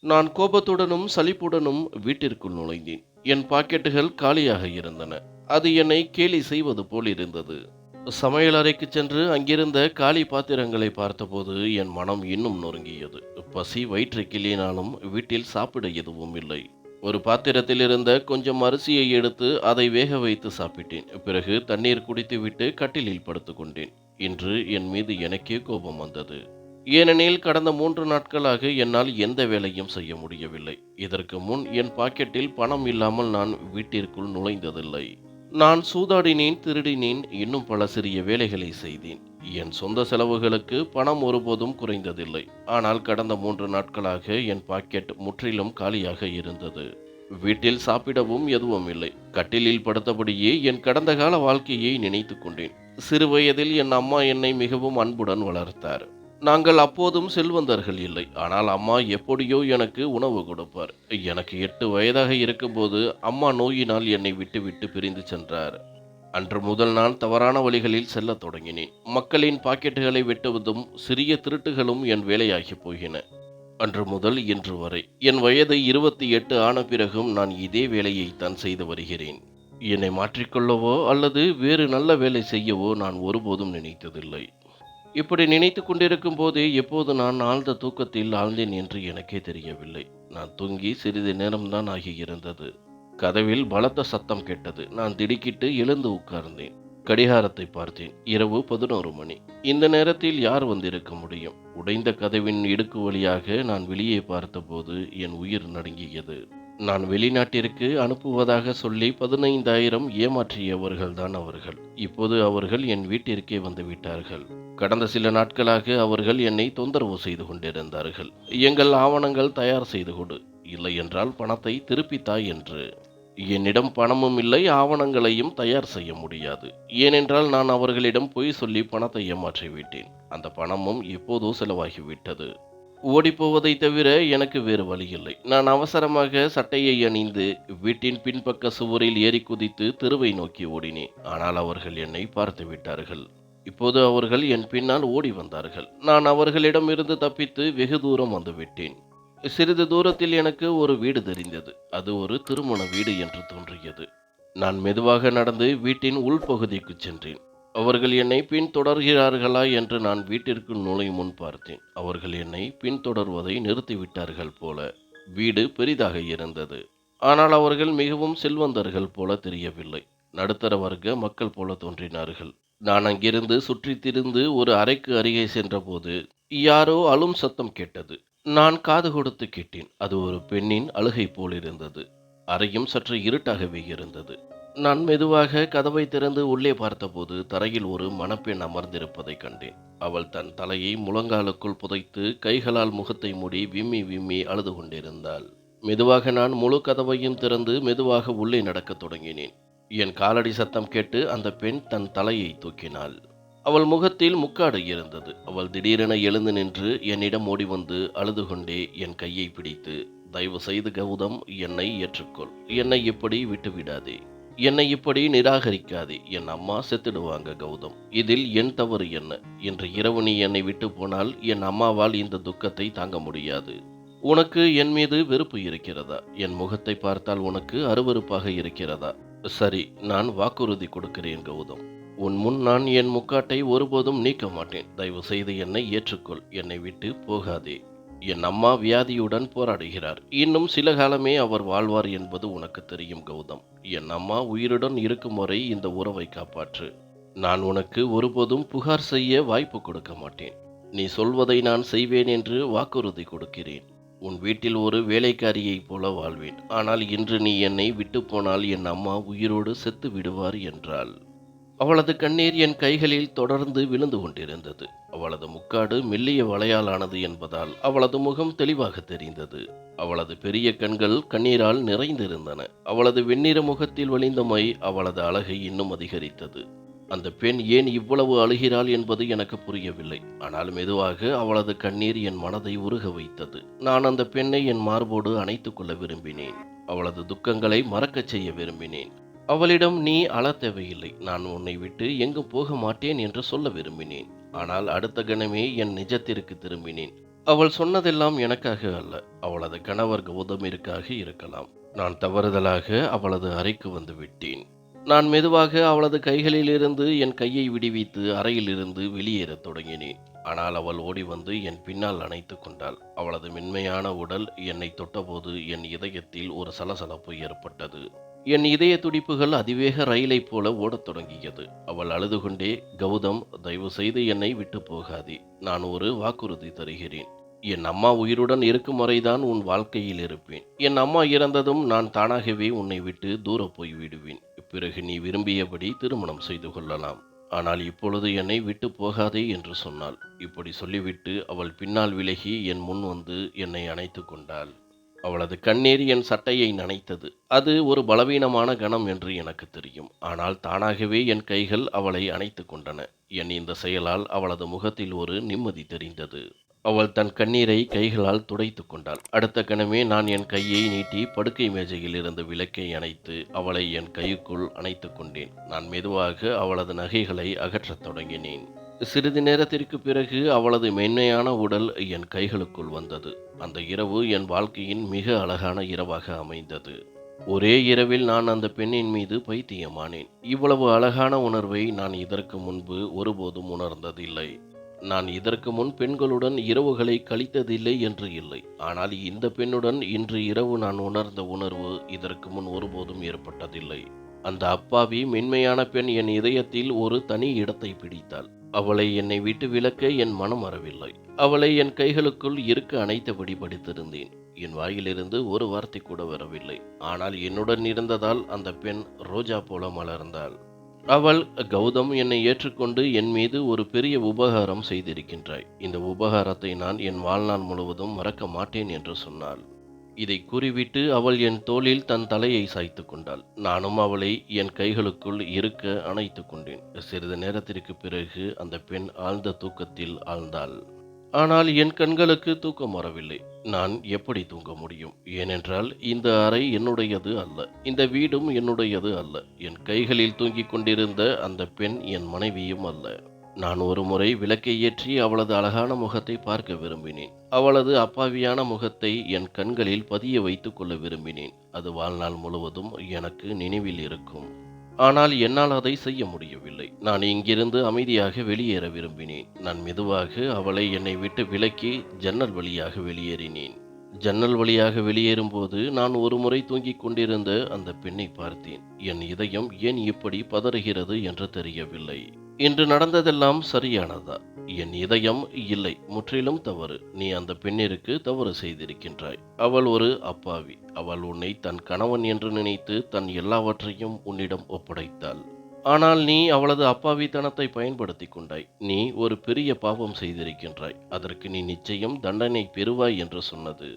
நான் கோபத்துடனும் சலிப்புடனும் வீட்டிற்குள் நுழைந்தேன். என் பாக்கெட்டுகள் காலியாக இருந்தன. அது என்னை கேலி செய்வது போல் இருந்தது. சமையலறைக்குச் சென்று அங்கிருந்த காலி பாத்திரங்களை பார்த்தபோது என் மனம் இன்னும் நொறுங்கியது. பசி வயிற்றை கிள்ளினாலும் வீட்டில் சாப்பிட எதுவும் இல்லை. ஒரு பாத்திரத்தில் இருந்த கொஞ்சம் அரிசியை எடுத்து அதை வேக வைத்து சாப்பிட்டேன். பிறகு தண்ணீர் குடித்துவிட்டு கட்டிலில் படுத்துக்கொண்டேன். இன்று என் மீது எனக்கே கோபம் வந்தது. ஏனெனில் கடந்த 3 நாட்களாக என்னால் எந்த வேலையும் செய்ய முடியவில்லை. இதற்கு முன் என் பாக்கெட்டில் பணம் இல்லாமல் நான் வீட்டிற்குள் நுழைந்ததில்லை. நான் சூதாடினேன், திருடினேன், இன்னும் பல சிறிய வேலைகளை செய்தேன். என் சொந்த செலவுகளுக்கு பணம் ஒருபோதும் குறைந்ததில்லை. ஆனால் கடந்த 3 நாட்களாக என் பாக்கெட் முற்றிலும் காலியாக இருந்தது. வீட்டில் சாப்பிடவும் எதுவும் இல்லை. கட்டிலில் படுத்தபடியே என் கடந்த கால வாழ்க்கையை நினைத்து கொண்டேன். சிறுவயதில் என் அம்மா என்னை மிகவும் அன்புடன் வளர்த்தார். நாங்கள் அப்போதும் செல்வந்தர்கள் இல்லை. ஆனால் அம்மா எப்படியோ எனக்கு உணவு கொடுப்பார். எனக்கு 8 வயதாக இருக்கும்போது அம்மா நோயினால் என்னை விட்டுவிட்டு பிரிந்து சென்றார். அன்று முதல் நான் தவறான வழிகளில் செல்லத் தொடங்கினேன். மக்களின் பாக்கெட்டுகளை வெட்டுவதும் சிறிய திருட்டுகளும் என் வேலையாகி போயின. அன்று முதல் இன்று வரை என் வயது 28 ஆன பிறகும் நான் இதே வேலையைத்தான் செய்து வருகிறேன். என்னை மாற்றிக்கொள்ளவோ அல்லது வேறு நல்ல வேலை செய்யவோ நான் ஒருபோதும் நினைத்ததில்லை. இப்படி நினைத்து கொண்டிருக்கும் போதே எப்போது நான் ஆழ்ந்த தூக்கத்தில் ஆழ்ந்தேன் என்று எனக்கே தெரியவில்லை. நான் தூங்கி சிறிது நேரம்தான் ஆகியிருந்தது. கதவில் பலத்த சத்தம் கேட்டது. நான் திடுக்கிட்டு எழுந்து உட்கார்ந்தேன். கடிகாரத்தை பார்த்தேன். இரவு 11 மணி. இந்த நேரத்தில் யார் வந்திருக்க முடியும்? உடைந்த கதவின் இடுக்கு வழியாக நான் வெளியே பார்த்தபோது என் உயிர் நடுங்கியது. நான் வெளிநாட்டிற்கு அனுப்புவதாக சொல்லி 15,000 ஏமாற்றியவர்கள்தான் அவர்கள். இப்போது அவர்கள் என் வீட்டிற்கே வந்துவிட்டார்கள். கடந்த சில நாட்களாக அவர்கள் என்னை தொந்தரவு செய்து கொண்டிருந்தார்கள். எங்கள் ஆவணங்கள் தயார் செய்து கொடு, இல்லை என்றால் பணத்தை திருப்பித்தா என்று. என்னிடம் பணமும் இல்லை, ஆவணங்களையும் தயார் செய்ய முடியாது. ஏனென்றால் நான் அவர்களிடம் பொய் சொல்லி பணத்தை ஏமாற்றிவிட்டேன். அந்த பணமும் எப்போதோ செலவாகிவிட்டது. ஓடிப்போவதை தவிர எனக்கு வேறு வழி இல்லை. நான் அவசரமாக சட்டையை அணிந்து வீட்டின் பின்பக்க சுவரில் ஏறி குதித்து தெருவை நோக்கி ஓடினேன். ஆனால் அவர்கள் என்னை பார்த்து விட்டார்கள். இப்போது அவர்கள் என் பின்னால் ஓடி வந்தார்கள். நான் அவர்களிடமிருந்து தப்பித்து வெகு தூரம் வந்துவிட்டேன். சிறிது தூரத்தில் எனக்கு ஒரு வீடு தெரிந்தது. அது ஒரு திருமண வீடு என்று தோன்றியது. நான் மெதுவாக நடந்து வீட்டின் உள்பகுதிக்கு சென்றேன். அவர்கள் என்னை பின்தொடர்கிறார்களா என்று நான் வீட்டிற்குள் நுழையும் முன் பார்த்தேன். அவர்கள் என்னை பின்தொடர்வதை நிறுத்திவிட்டார்கள் போல. வீடு பெரிதாக இருந்தது. ஆனால் அவர்கள் மிகவும் செல்வந்தர்கள் போல தெரியவில்லை. நடுத்தர வர்க்க மக்கள் போல தோன்றினார்கள். நான் அங்கிருந்து சுற்றித் திரிந்து ஒரு அறைக்கு அருகே சென்றபோது யாரோ அழும் சத்தம் கேட்டது. நான் காது கொடுத்து கேட்டேன். அது ஒரு பெண்ணின் அழுகை போல் இருந்தது. அறையும் சற்று இருட்டாகவே இருந்தது. நான் மெதுவாக கதவை திறந்து உள்ளே பார்த்தபோது தரையில் ஒரு மணப்பெண் அமர்ந்திருப்பதை கண்டேன். அவள் தன் தலையை முழங்காலுக்குள் புதைத்து கைகளால் முகத்தை மூடி விம்மி விம்மி அழுது கொண்டிருந்தாள். மெதுவாக நான் முழு கதவையும் திறந்து மெதுவாக உள்ளே நடக்கத் தொடங்கினேன். என் காலடி சத்தம் கேட்டு அந்த பெண் தன் தலையை தூக்கினாள். அவள் முகத்தில் முக்காடு இருந்தது. அவள் திடீரென எழுந்து நின்று என்னிடம் ஓடி வந்து அழுது கொண்டே என் கையை பிடித்து, தயவு செய்து கௌதம், என்னை ஏற்றுக்கொள். என்னை இப்படி விட்டுவிடாதே. என்னை இப்படி நிராகரிக்காதே. என் அம்மா செத்துடுவாங்க கௌதம். இதில் என் தவறு என்ன? இன்று இரவு நீ என்னை விட்டு போனால் என் அம்மாவால் இந்த துக்கத்தை தாங்க முடியாது. உனக்கு என் மீது வெறுப்பு இருக்கிறதா? என் முகத்தை பார்த்தால் உனக்கு அருவருப்பாக இருக்கிறதா? சரி, நான் வாக்குறுதி கொடுக்கிறேன் கௌதம். உன் முன் நான் என் முக்காட்டை ஒருபோதும் நீக்க மாட்டேன். தயவு செய்து என்னை ஏற்றுக்கொள். என்னை விட்டு போகாதே. என் அம்மா வியாதியுடன் போராடுகிறார். இன்னும் சில காலமே அவர் வாழ்வார் என்பது உனக்கு தெரியும் கௌதம். என் அம்மா உயிருடன் இருக்கும் வரை இந்த உறவை காப்பாற்று. நான் உனக்கு ஒருபோதும் புகார் செய்ய வாய்ப்பு கொடுக்க மாட்டேன். நீ சொல்வதை நான் செய்வேன் என்று வாக்குறுதி கொடுக்கிறேன். உன் வீட்டில் ஒரு வேலைக்காரியைப் போல வாழ்வேன். ஆனால் இன்று நீ என்னை விட்டு போனால் என் அம்மா உயிரோடு செத்து விடுவார் என்றாள். அவளது கண்ணீர் என் கைகளில் தொடர்ந்து விழுந்து கொண்டிருந்தது. அவளது முக்காடு மெல்லிய வளையாலானது என்பதால் அவளது முகம் தெளிவாக தெரிந்தது. அவளது பெரிய கண்கள் கண்ணீரால் நிறைந்திருந்தன. அவளது வெண்ணிற முகத்தில் வழிந்த மை அவளது அழகை இன்னும் அதிகரித்தது. அந்த பெண் ஏன் இவ்வளவு அழுகிறாள் என்பது எனக்கு புரியவில்லை. ஆனால் மெதுவாக அவளது கண்ணீர் என் மனதை உருக வைத்தது. நான் அந்த பெண்ணை என் மார்போடு அணைத்துக் கொள்ள விரும்பினேன். அவளது துக்கங்களை மறக்கச் செய்ய விரும்பினேன். அவளிடம் நீ அழத் தேவையில்லை, நான் உன்னை விட்டு எங்கும் போக மாட்டேன் என்று சொல்ல விரும்பினேன். ஆனால் அடுத்த கணமே என் நிஜத்திற்கு திரும்பினேன். அவள் சொன்னதெல்லாம் எனக்காக அல்ல. அவளது கணவர் கௌதமிற்காக இருக்கலாம். நான் தவறுதலாக அவளது அறைக்கு வந்து விட்டேன். நான் மெதுவாக அவளது கைகளிலிருந்து என் கையை விடுவித்து அறையிலிருந்து வெளியேறத் தொடங்கினேன். ஆனால் அவள் ஓடி வந்து என் பின்னால் அணைத்துக் கொண்டாள். அவளது மென்மையான உடல் என்னை தொட்டபோது என் இதயத்தில் ஒரு சலசலப்பு ஏற்பட்டது. என் இதய துடிப்புகள் அதிவேக ரயிலைப் போல ஓடத் தொடங்கியது. அவள் அழுது கொண்டே, "கௌதம், தயவு செய்து என்னை விட்டு போகாதே. நான் ஒரு வாக்குறுதி தருகிறேன். என் அம்மா உயிருடன் இருக்கும் வரைதான் உன் வாழ்க்கையில் இருப்பேன். என் அம்மா இறந்ததும் நான் தானாகவே உன்னை விட்டு தூரப் போய் விடுவேன். பிறகு நீ விரும்பியபடி திருமணம் செய்து கொள்ளலாம். ஆனால் இப்பொழுது என்னை விட்டு போகாதே" என்று சொன்னாள். இப்படி சொல்லிவிட்டு அவள் பின்னால் விலகி என் முன் வந்து என்னை அணைத்துக் கொண்டாள். அவளது கண்ணீர் என் சட்டையை நனைத்தது. அது ஒரு பலவீனமான கணம் என்று எனக்கு தெரியும். ஆனால் தானாகவே என் கைகள் அவளை அணைத்துக் கொண்டன. என் இந்த செயலால் அவளது முகத்தில் ஒரு நிம்மதி தெரிந்தது. அவள் தன் கண்ணீரை கைகளால் துடைத்துக் கொண்டாள். அடுத்த கணமே நான் என் கையை நீட்டி படுக்கை மேஜையில் இருந்து விளக்கை அணைத்து அவளை என் கைக்குள் அணைத்துக் கொண்டேன். நான் மெதுவாக அவளது நகைகளை அகற்றத் தொடங்கினேன். சிறிது நேரத்திற்கு பிறகு அவளது மென்மையான உடல் என் கைகளுக்குள் வந்தது. அந்த இரவு என் வாழ்க்கையின் மிக அழகான இரவாக அமைந்தது. ஒரே இரவில் நான் அந்த பெண்ணின் மீது பைத்தியமானேன். இவ்வளவு அழகான உணர்வை நான் இதற்கு முன்பு ஒருபோதும் உணர்ந்ததில்லை. நான் இதற்கு முன் பெண்களுடன் இரவுகளை கழித்ததில்லை என்று இல்லை. ஆனால் இந்த பெண்ணுடன் இன்று இரவு நான் உணர்ந்த உணர்வு இதற்கு முன் ஒருபோதும் ஏற்பட்டதில்லை. அந்த அப்பாவி மென்மையான பெண் என் இதயத்தில் ஒரு தனி இடத்தை பிடித்தாள். அவளை என்னை விட்டு விலக்க என் மனம் வரவில்லை. அவளை என் கைகளுக்குள் இருக்க அணைத்தபடி படித்திருந்தேன். என் வாயிலிருந்து ஒரு வார்த்தை கூட வரவில்லை. ஆனால் என்னுடன் இருந்ததால் அந்த பெண் ரோஜா போல மலர்ந்தாள். அவள், "கௌதம், என்னை ஏற்றுக்கொண்டு என் மீது ஒரு பெரிய உபகாரம் செய்திருக்கின்றாய். இந்த உபகாரத்தை நான் என் வாழ்நாள் முழுவதும் மறக்க மாட்டேன்" என்று சொன்னாள். இதை கூறிவிட்டு அவள் என் தோளில் தன் தலையை சாய்த்து கொண்டாள். நானும் அவளை என் கைகளுக்குள் இருக்க அணைத்துக் கொண்டேன். சிறிது நேரத்திற்கு பிறகு அந்த பெண் ஆழ்ந்த தூக்கத்தில் ஆழ்ந்தாள். ஆனால் என் கண்களுக்கு தூக்கம் வரவில்லை. நான் எப்படி தூங்க முடியும்? ஏனென்றால் இந்த அறை என்னுடையது அல்ல. இந்த வீடும் என்னுடையது அல்ல. என் கைகளில் தூங்கிக் கொண்டிருந்த அந்த பெண் என் மனைவியும் அல்ல. நான் ஒரு முறை விளக்கை ஏற்றி அவளது அழகான முகத்தை பார்க்க விரும்பினேன். அவளது அப்பாவியான முகத்தை என் கண்களில் பதிய வைத்துக் கொள்ள விரும்பினேன். அது வாழ்நாள் முழுவதும் எனக்கு நினைவில் இருக்கும். ஆனால் என்னால் அதை செய்ய முடியவில்லை. நான் இங்கிருந்து அமைதியாக வெளியேற விரும்பினேன். நான் மெதுவாக அவளை என்னை விட்டு விலக்கி ஜன்னல் வழியாக வெளியேறினேன். ஜன்னல் வழியாக வெளியேறும்போது நான் ஒரு முறை தூங்கிக் கொண்டிருந்த அந்த பெண்ணை பார்த்தேன். என் இதயம் ஏன் இப்படி பதறுகிறது என்று தெரியவில்லை. இன்று நடந்ததெல்லாம் சரியானதா? என் இதயம், இல்லை, முற்றிலும் தவறு. நீ அந்த பெண்ணிற்கு தவறு செய்திருக்கின்றாய். அவள் ஒரு அப்பாவி. அவள் உன்னை தன் கணவன் என்று நினைத்து தன் எல்லாவற்றையும் உன்னிடம் ஒப்படைத்தாள். ஆனால் நீ அவளது அப்பாவித்தனத்தை பயன்படுத்தி கொண்டாய். நீ ஒரு பெரிய பாவம் செய்திருக்கின்றாய். அதற்கு நீ நிச்சயம் தண்டனை பெறுவாய் என்று சொன்னது.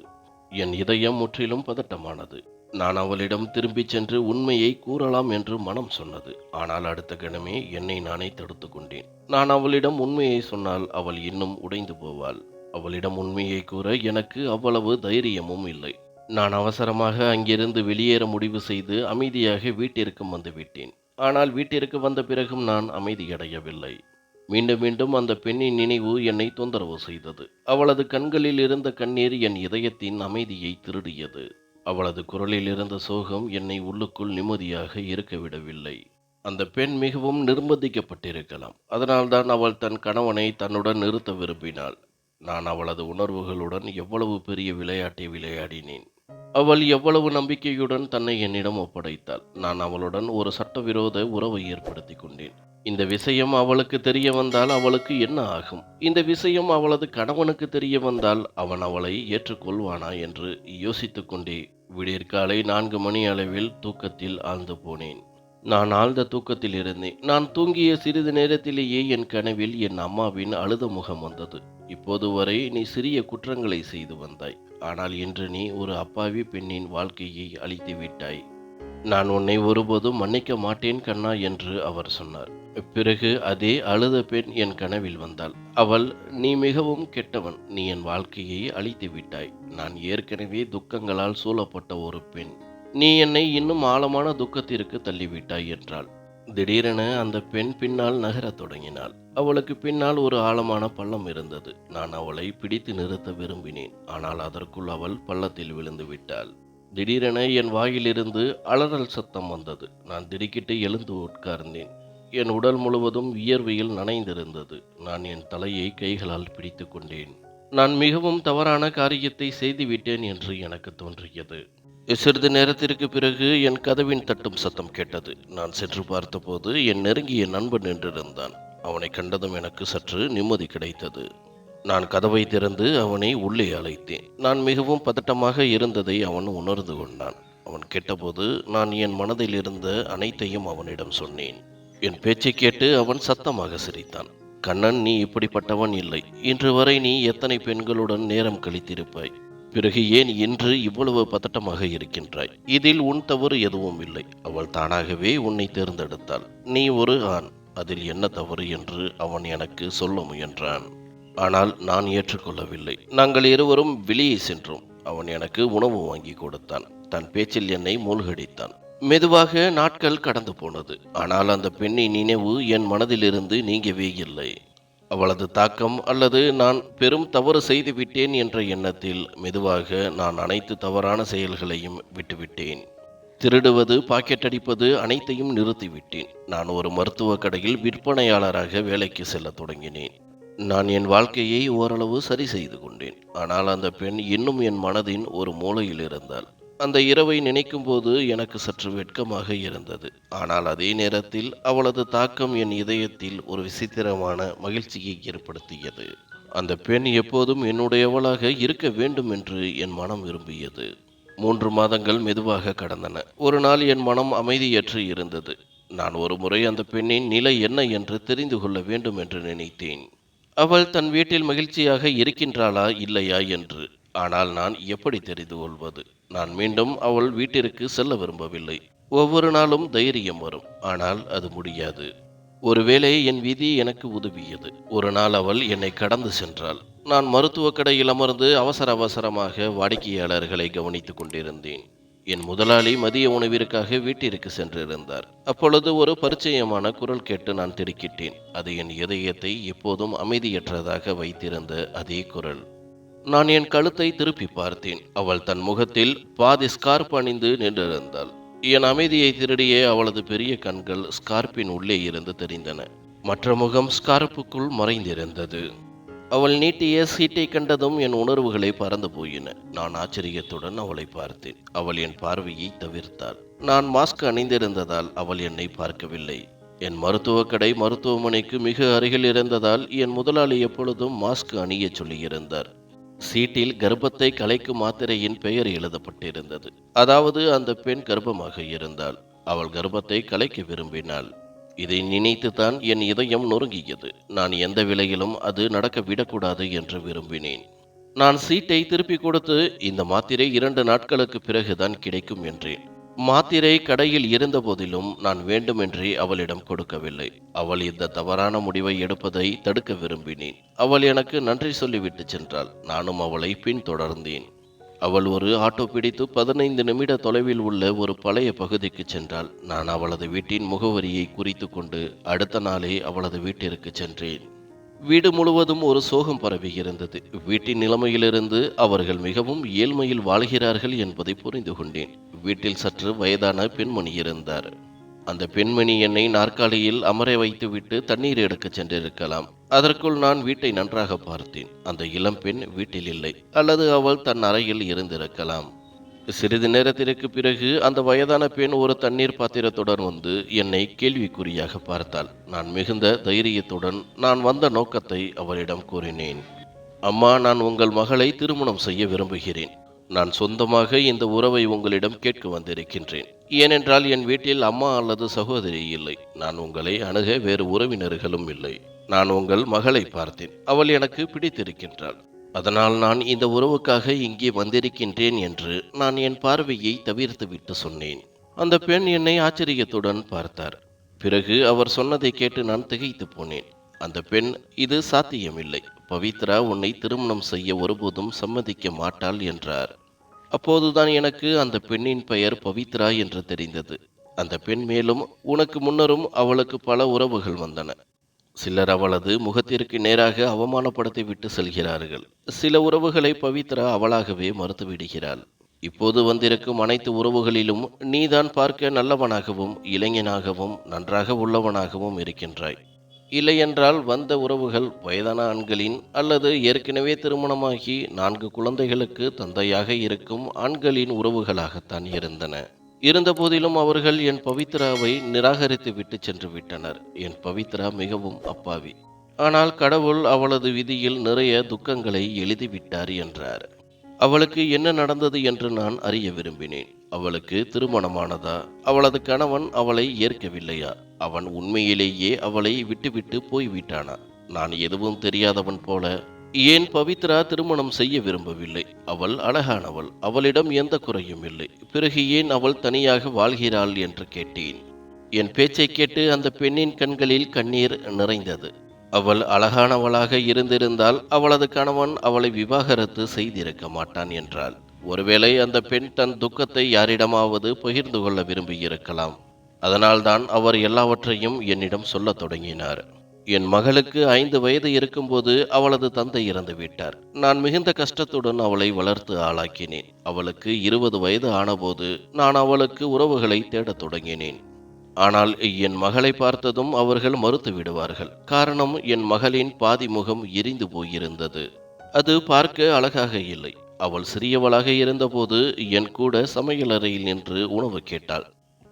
என் இதயம் முற்றிலும் பதட்டமானது. நான் அவளிடம் திரும்பிச் சென்று உண்மையை கூறலாம் என்று மனம் சொன்னது. ஆனால் அடுத்த கணமே என்னை நானே தடுத்து கொண்டேன். நான் அவளிடம் உண்மையை சொன்னால் அவள் இன்னும் உடைந்து போவாள். அவளிடம் உண்மையை கூற எனக்கு அவ்வளவு தைரியமும் இல்லை. நான் அவசரமாக அங்கிருந்து வெளியேற முடிவு செய்து அமைதியாக வீட்டிற்கு வந்துவிட்டேன். ஆனால் வீட்டிற்கு வந்த பிறகும் நான் அமைதியடையவில்லை. மீண்டும் மீண்டும் அந்த பெண்ணின் நினைவு என்னை தொந்தரவு செய்தது. அவளது கண்களில் இருந்த கண்ணீர் என் இதயத்தின் அமைதியை திருடியது. அவளது குரலில் இருந்த சோகம் என்னை உள்ளுக்குள் நிம்மதியாக இருக்க விடவில்லை. அந்த பெண் மிகவும் நிர்பந்திக்கப்பட்டிருக்கலாம். அதனால்தான் அவள் தன் கணவனை தன்னுடன் நிறுத்த விரும்பினாள். நான் அவளது உணர்வுகளுடன் எவ்வளவு பெரிய விளையாட்டை விளையாடினேன். அவள் எவ்வளவு நம்பிக்கையுடன் தன்னை என்னிடம் ஒப்படைத்தாள். நான் அவளுடன் ஒரு சட்டவிரோத உறவை ஏற்படுத்தி கொண்டேன். இந்த விஷயம் அவளுக்கு தெரிய வந்தால் அவளுக்கு என்ன ஆகும்? இந்த விஷயம் அவளது கணவனுக்கு தெரிய வந்தால் அவன் அவளை ஏற்றுக்கொள்வானா என்று யோசித்துக் கொண்டே விடியற்காலை 4 மணி அளவில் தூக்கத்தில் ஆழ்ந்து போனேன். நான் ஆழ்ந்த தூக்கத்தில் இருந்தேன். நான் தூங்கிய சிறிது நேரத்திலேயே என் கனவில் என் அம்மாவின் அழுத முகம் வந்தது. "இப்போது வரை நீ சிறிய குற்றங்களை செய்து வந்தாய். ஆனால் இன்று நீ ஒரு அப்பாவி பெண்ணின் வாழ்க்கையை அழித்து விட்டாய். நான் உன்னை ஒருபோதும் மன்னிக்க மாட்டேன் கண்ணா" என்று அவர் சொன்னார். பிறகு அதே அழுத பெண் என் கனவில் வந்தாள். அவள், "நீ மிகவும் கெட்டவன். நீ என் வாழ்க்கையை அழித்து விட்டாய். நான் ஏற்கனவே துக்கங்களால் சூழப்பட்ட ஒரு பெண். நீ என்னை இன்னும் ஆழமான துக்கத்திற்கு தள்ளிவிட்டாய்" என்றாள். திடீரென அந்த பெண் பின்னால் நகரத் தொடங்கினாள். அவளுக்கு பின்னால் ஒரு ஆழமான பள்ளம் இருந்தது. நான் அவளை பிடித்து நிறுத்த விரும்பினேன். ஆனால் அதற்குள் அவள் பள்ளத்தில் விழுந்து விட்டாள். திடீரென என் வாயிலிருந்து அலறல் சத்தம் வந்தது. நான் திடுக்கிட்டு எழுந்து உட்கார்ந்தேன். என் உடல் முழுவதும் வியர்வையில் நனைந்திருந்தது. நான் என் தலையை கைகளால் பிடித்து கொண்டேன். நான் மிகவும் தவறான காரியத்தை செய்துவிட்டேன் என்று எனக்கு தோன்றியது. சிறிது நேரத்திற்கு பிறகு என் கதவின் தட்டும் சத்தம் கேட்டது. நான் சென்று பார்த்தபோது என் நெருங்கிய நண்பன் நின்றிருந்தான். அவனை கண்டதும் எனக்கு சற்று நிம்மதி கிடைத்தது. நான் கதவை திறந்து அவனை உள்ளே அழைத்தேன். நான் மிகவும் பதட்டமாக இருந்ததை அவன் உணர்ந்து கொண்டான். அவன் கேட்டபோது நான் என் மனதில் இருந்த அனைத்தையும் அவனிடம் சொன்னேன். என் பேச்சை கேட்டு அவன் சத்தமாக சிரித்தான். கண்ணன், நீ இப்படிப்பட்டவன் இல்லை. இன்று வரை நீ எத்தனை பெண்களுடன் நேரம் கழித்திருப்பாய். பிறகு ஏன் இன்று இவ்வளவு பதட்டமாக இருக்கின்றாய்? இதில் உன் தவறு எதுவும் இல்லை. அவள் தானாகவே உன்னை தேர்ந்தெடுத்தாள். நீ ஒரு ஆண். அதில் என்ன தவறு என்று அவன் எனக்கு சொல்ல முயன்றான். ஆனால் நான் ஏற்றுக்கொள்ளவில்லை. நாங்கள் இருவரும் வெளியே சென்றோம். அவன் எனக்கு உணவு வாங்கி கொடுத்தான். தன் பேச்சில் என்னை மூழ்கடித்தான். மெதுவாக நாட்கள் கடந்து போனது. ஆனால் அந்த பெண்ணின் நினைவு என் மனதிலிருந்து நீங்கவே இல்லை. அவளது தாக்கம் அல்லது நான் பெரும் தவறு செய்துவிட்டேன் என்ற எண்ணத்தில் மெதுவாக நான் அனைத்து தவறான செயல்களையும் விட்டுவிட்டேன். திருடுவது, பாக்கெட் அடிப்பது அனைத்தையும் நிறுத்திவிட்டேன். நான் ஒரு மருத்துவக் கடையில் விற்பனையாளராக வேலைக்கு செல்லத் தொடங்கினேன். நான் என் வாழ்க்கையை ஓரளவு சரி செய்து கொண்டேன். ஆனால் அந்த பெண் இன்னும் என் மனதின் ஒரு மூலையில் இருந்தாள். அந்த இரவை நினைக்கும்போது எனக்கு சற்று வெட்கமாக இருந்தது. ஆனால் அதே நேரத்தில் அவளது தாக்கம் என் இதயத்தில் ஒரு விசித்திரமான மகிழ்ச்சியை ஏற்படுத்தியது. அந்த பெண் எப்போதும் என்னுடையவளாக இருக்க வேண்டும் என்று என் மனம் விரும்பியது. 3 மாதங்கள் மெதுவாக கடந்தன. ஒரு நாள் என் மனம் அமைதியற்று இருந்தது. நான் ஒரு முறை அந்த பெண்ணின் நிலை என்ன என்று தெரிந்து கொள்ள வேண்டும் என்று நினைத்தேன். அவள் தன் வீட்டில் மகிழ்ச்சியாக இருக்கின்றாளா இல்லையா என்று. ஆனால் நான் எப்படி தெரிந்து கொள்வது? நான் மீண்டும் அவள் வீட்டிற்கு செல்ல விரும்பவில்லை. ஒவ்வொரு நாளும் தைரியம் வரும், ஆனால் அது முடியாது. ஒருவேளை என் விதி எனக்கு உதவியது. ஒரு நாள் அவள் என்னை கடந்து சென்றாள். நான் மருத்துவக் கடையில் அமர்ந்து அவசரமாக வாடிக்கையாளர்களை கவனித்துக் கொண்டிருந்தேன். என் முதலாளி மதிய உணவிற்காக வீட்டிற்கு சென்றிருந்தார். அப்பொழுது ஒரு பரிச்சயமான குரல் கேட்டு நான் திடுக்கிட்டேன். அது என் இதயத்தை எப்போதும் அமைதியற்றதாக வைத்திருந்த அதே குரல். நான் என் கழுத்தை திருப்பி பார்த்தேன். அவள் தன் முகத்தில் பாதி ஸ்கார்ப் அணிந்து நின்றிருந்தாள். என் அமைதியை திருடிய அவளது பெரிய கண்கள் ஸ்கார்ப்பின் உள்ளே இருந்து தெரிந்தன. மற்ற முகம் ஸ்கார்ப்புக்குள் மறைந்திருந்தது. அவள் நீட்டிய சீட்டை கண்டதும் என் உணர்வுகளை பறந்து போயின. நான் ஆச்சரியத்துடன் அவளை பார்த்தேன். அவள் என் பார்வையை தவிர்த்தாள். நான் மாஸ்க் அணிந்திருந்ததால் அவள் என்னை பார்க்கவில்லை. என் மருத்துவக் கடை மருத்துவமனைக்கு மிக அருகில் இருந்ததால் என் முதலாளி எப்பொழுதும் மாஸ்க் அணிய சொல்லியிருந்தார். சீட்டில் கர்ப்பத்தை கலைக்கும் மாத்திரையின் பெயர் எழுதப்பட்டிருந்தது. அதாவது அந்த பெண் கர்ப்பமாக இருந்தாள். அவள் கர்ப்பத்தை கலைக்க விரும்பினாள். இதை நினைத்துத்தான் என் இதயம் நொறுங்கியது. நான் எந்த விலையிலும் அது நடக்க விடக்கூடாது என்று விரும்பினேன். நான் சீட்டை திருப்பி கொடுத்து, இந்த மாத்திரை 2 நாட்களுக்கு பிறகுதான் கிடைக்கும் என்றேன். மாத்திரை கடையில் இருந்த போதிலும் நான் வேண்டுமென்றே அவளிடம் கொடுக்கவில்லை. அவள் இந்த தவறான முடிவை எடுப்பதை தடுக்க விரும்பினேன். அவள் எனக்கு நன்றி சொல்லிவிட்டு சென்றாள். நானும் அவளை பின்தொடர்ந்தேன். அவள் ஒரு ஆட்டோ பிடித்து 15 நிமிட தொலைவில் உள்ள ஒரு பழைய பகுதிக்கு சென்றாள். நான் அவளது வீட்டின் முகவரியை குறித்து கொண்டு அடுத்த நாளே அவளது வீட்டிற்கு சென்றேன். வீடு முழுவதும் ஒரு சோகம் பரவி இருந்தது. வீட்டின் நிலைமையிலிருந்து அவர்கள் மிகவும் ஏழ்மையில் வாழ்கிறார்கள் என்பதை புரிந்து கொண்டேன். வீட்டில் சற்று வயதான பெண்மணி இருந்தார். அந்த பெண்மணி என்னை நாற்காலியில் அமர வைத்துவிட்டு தண்ணீர் எடுக்க சென்றிருக்கலாம். அதற்குள் நான் வீட்டை நன்றாக பார்த்தேன். அந்த இளம்பெண் வீட்டில் இல்லை, அல்லது அவள் தன் அறையில் இருந்திருக்கலாம். சிறிது நேரத்திற்கு பிறகு அந்த வயதான பெண் ஒரு தண்ணீர் பாத்திரத்துடன் வந்து என்னை கேள்விக்குறியாக பார்த்தாள். நான் மிகுந்த தைரியத்துடன் நான் வந்த நோக்கத்தை அவளிடம் கூறினேன். அம்மா, நான் உங்கள் மகளை திருமணம் செய்ய விரும்புகிறேன். நான் சொந்தமாக இந்த உறவை உங்களிடம் கேட்க வந்திருக்கின்றேன். ஏனென்றால் என் வீட்டில் அம்மா அல்லது சகோதரி இல்லை. நான் உங்களை அணுக வேறு உறவினர்களும் இல்லை. நான் உங்கள் மகளை பார்த்தேன். அவள் எனக்கு பிடித்திருக்கின்றாள். அதனால் நான் இந்த உறவுக்காக இங்கே வந்திருக்கின்றேன் என்று நான் என் பார்வையை தவிர்த்துவிட்டு சொன்னேன். அந்த பெண் என்னை ஆச்சரியத்துடன் பார்த்தார். பிறகு அவர் சொன்னதை கேட்டு நான் திகைத்து போனேன். அந்த பெண், இது சாத்தியமில்லை. பவித்ரா உன்னை திருமணம் செய்ய ஒருபோதும் சம்மதிக்க மாட்டாள் என்றார். அப்போதுதான் எனக்கு அந்த பெண்ணின் பெயர் பவித்ரா என்று தெரிந்தது. அந்த பெண் மேலும், உனக்கு முன்னரும் அவளுக்கு பல உறவுகள் வந்தன. சிலர் அவளது முகத்திற்கு நேராக அவமானப்படுத்தி விட்டு செல்கிறார்கள். சில உறவுகளை பவித்ரா அவளாகவே மறுத்துவிடுகிறாள். இப்போது வந்திருக்கும் அனைத்து உறவுகளிலும் நீதான் பார்க்க நல்லவனாகவும் இளைஞனாகவும் நன்றாக உள்ளவனாகவும் இருக்கின்றாய். இல்லையென்றால் வந்த உறவுகள் வயதான ஆண்களின் அல்லது ஏற்கனவே திருமணமாகி 4 குழந்தைகளுக்கு தந்தையாக இருக்கும் ஆண்களின் உறவுகளாகத்தான் இருந்தன. இருந்தபோதிலும் அவர்கள் என் பவித்ராவை நிராகரித்து விட்டு சென்று விட்டனர். என் பவித்ரா மிகவும் அப்பாவி. ஆனால் கடவுள் அவளது விதியில் நிறைய துக்கங்களை எழுதிவிட்டார் என்றார். அவளுக்கு என்ன நடந்தது என்று நான் அறிய விரும்பினேன். அவளுக்கு திருமணமானதா? அவளது கணவன் அவளை ஏற்கவில்லையா? அவன் உண்மையிலேயே அவளை விட்டுவிட்டு போய்விட்டானா? நான் எதுவும் தெரியாதவன் போல, ஏன் பவித்ரா திருமணம் செய்ய விரும்பவில்லை? அவள் அழகானவள், அவளிடம் எந்த குறையும் இல்லை. பிறகு ஏன் அவள் தனியாக வாழ்கிறாள் என்று கேட்டேன். என் பேச்சை கேட்டு அந்த பெண்ணின் கண்களில் கண்ணீர் நிறைந்தது. அவள் அழகானவளாக இருந்திருந்தால் அவளது கணவன் அவளை விவாகரத்து செய்திருக்க மாட்டான் என்றாள். ஒருவேளை அந்த பெண் தன் துக்கத்தை யாரிடமாவது பகிர்ந்து கொள்ள விரும்பியிருக்கலாம். அதனால்தான் அவர் எல்லாவற்றையும் என்னிடம் சொல்லத் தொடங்கினார். என் மகளுக்கு 5 வயது இருக்கும்போது அவளது தந்தை இறந்து விட்டார். நான் மிகுந்த கஷ்டத்துடன் அவளை வளர்த்து ஆளாக்கினேன். அவளுக்கு 20 வயது ஆனபோது நான் அவளுக்கு உறவுகளை தேடத் தொடங்கினேன். ஆனால் என் மகளை பார்த்ததும் அவர்கள் மறுத்து விடுவார்கள். காரணம், என் மகளின் பாதி முகம் எரிந்து போயிருந்தது. அது பார்க்க அழகாக இல்லை. அவள் சிறியவளாக இருந்தபோது என் கூட சமையலறையில் நின்று உணவு கேட்டாள்.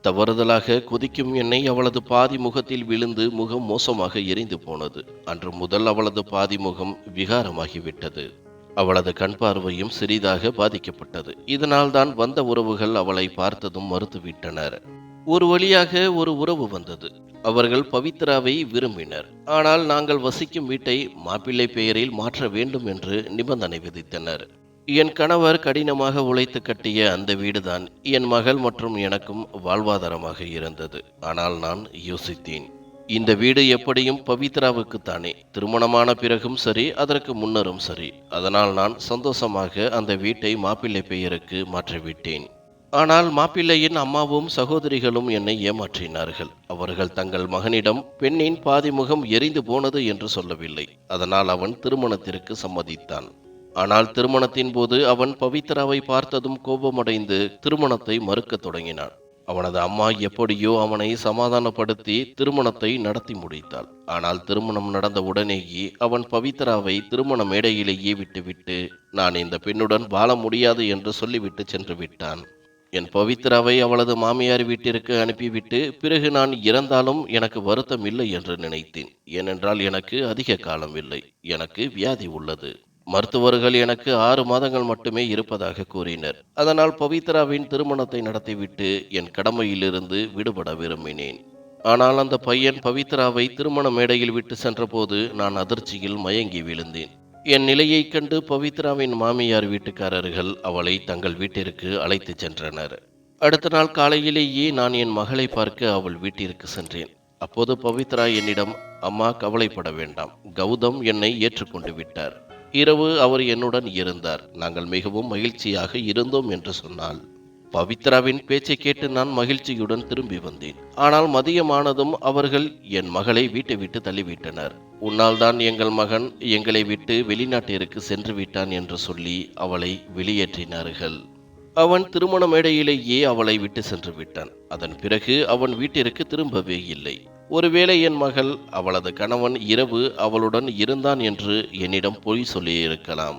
தவறுதலாக கொதிக்கும் எண்ணெய் அவளது பாதி முகத்தில் விழுந்து முகம் மோசமாக எரிந்து போனது. அன்று முதல் அவளது பாதி முகம் விகாரமாகிவிட்டது. அவளது கண் பார்வையும் சிறிதாக பாதிக்கப்பட்டது. இதனால் தான் வந்த உறவுகள் அவளை பார்த்ததும் மறுத்துவிட்டனர். ஒரு வழியாக ஒரு உறவு வந்தது. அவர்கள் பவித்ராவை விரும்பினர். ஆனால் நாங்கள் வசிக்கும் வீட்டை மாப்பிள்ளை பெயரில் மாற்ற வேண்டும் என்று நிபந்தனை விதித்தனர். என் கணவர் கடினமாக உழைத்து கட்டிய அந்த வீடுதான் என் மகள் மற்றும் எனக்கும் வாழ்வாதாரமாக இருந்தது. ஆனால் நான் யோசித்தேன், இந்த வீடு எப்படியும் பவித்ராவுக்குத்தானே. திருமணமான பிறகும் சரி, அதற்கு முன்னரும் சரி. அதனால் நான் சந்தோஷமாக அந்த வீட்டை மாப்பிள்ளை பெயருக்கு மாற்றிவிட்டேன். ஆனால் மாப்பிள்ளையின் அம்மாவும் சகோதரிகளும் என்னை ஏமாற்றினார்கள். அவர்கள் தங்கள் மகனிடம் பெண்ணின் பாதி முகம் எரிந்து போனது என்று சொல்லவில்லை. அதனால் அவன் திருமணத்திற்கு சம்மதித்தான். ஆனால் திருமணத்தின் போது அவன் பவித்ராவை பார்த்ததும் கோபமடைந்து திருமணத்தை மறுக்கத் தொடங்கினான். அவனது அம்மா எப்படியோ அவனை சமாதானப்படுத்தி திருமணத்தை நடத்தி முடித்தாள். ஆனால் திருமணம் நடந்த உடனேயே அவன் பவித்ராவை திருமண மேடையிலேயே விட்டுவிட்டு நான் இந்த பெண்ணுடன் வாழ முடியாது என்று சொல்லிவிட்டு சென்று விட்டான். என் பவித்ராவை அவளது மாமியார் வீட்டிற்கு அனுப்பிவிட்டு பிறகு நான் இறந்தாலும் எனக்கு வருத்தம் இல்லை என்று நினைத்தேன். ஏனென்றால் எனக்கு அதிக காலம் இல்லை. எனக்கு வியாதி உள்ளது. மருத்துவர்கள் எனக்கு 6 மாதங்கள் மட்டுமே இருப்பதாக கூறினர். அதனால் பவித்ராவின் திருமணத்தை நடத்திவிட்டு என் கடமையிலிருந்து விடுபட விரும்பினேன். ஆனால் அந்த பையன் பவித்ராவை திருமண மேடையில் விட்டு சென்றபோது நான் அதிர்ச்சியில் மயங்கி விழுந்தேன். என் நிலையைக் கண்டு பவித்ராவின் மாமியார் வீட்டுக்காரர்கள் அவளை தங்கள் வீட்டிற்கு அழைத்து சென்றனர். அடுத்த நாள் காலையிலேயே நான் என் மகளை பார்க்க அவள் வீட்டிற்கு சென்றேன். அப்போது பவித்ரா என்னிடம், அம்மா கவலைப்பட வேண்டாம், கௌதம் என்னை ஏற்றுக்கொண்டு விட்டார். இரவு அவர் என்னுடன் இருந்தார். நாங்கள் மிகவும் மகிழ்ச்சியாக இருந்தோம் என்று சொன்னாள். பவித்ராவின் பேச்சை கேட்டு நான் மகிழ்ச்சியுடன் திரும்பி வந்தேன். ஆனால் மதியமானதும் அவர்கள் என் மகளை வீட்டை விட்டு தள்ளிவிட்டனர். உன்னால் தான் எங்கள் மகன் எங்களை விட்டு வெளிநாட்டிற்கு சென்று விட்டான் என்று சொல்லி அவளை வெளியேற்றினார்கள். அவன் திருமண மேடையிலேயே அவளை விட்டு சென்று விட்டான். அதன் பிறகு அவன் வீட்டிற்கு திரும்பவே இல்லை. ஒருவேளை என் மகள் அவளது கணவன் இரவு அவளுடன் இருந்தான் என்று என்னிடம் பொய் சொல்லியிருக்கலாம்.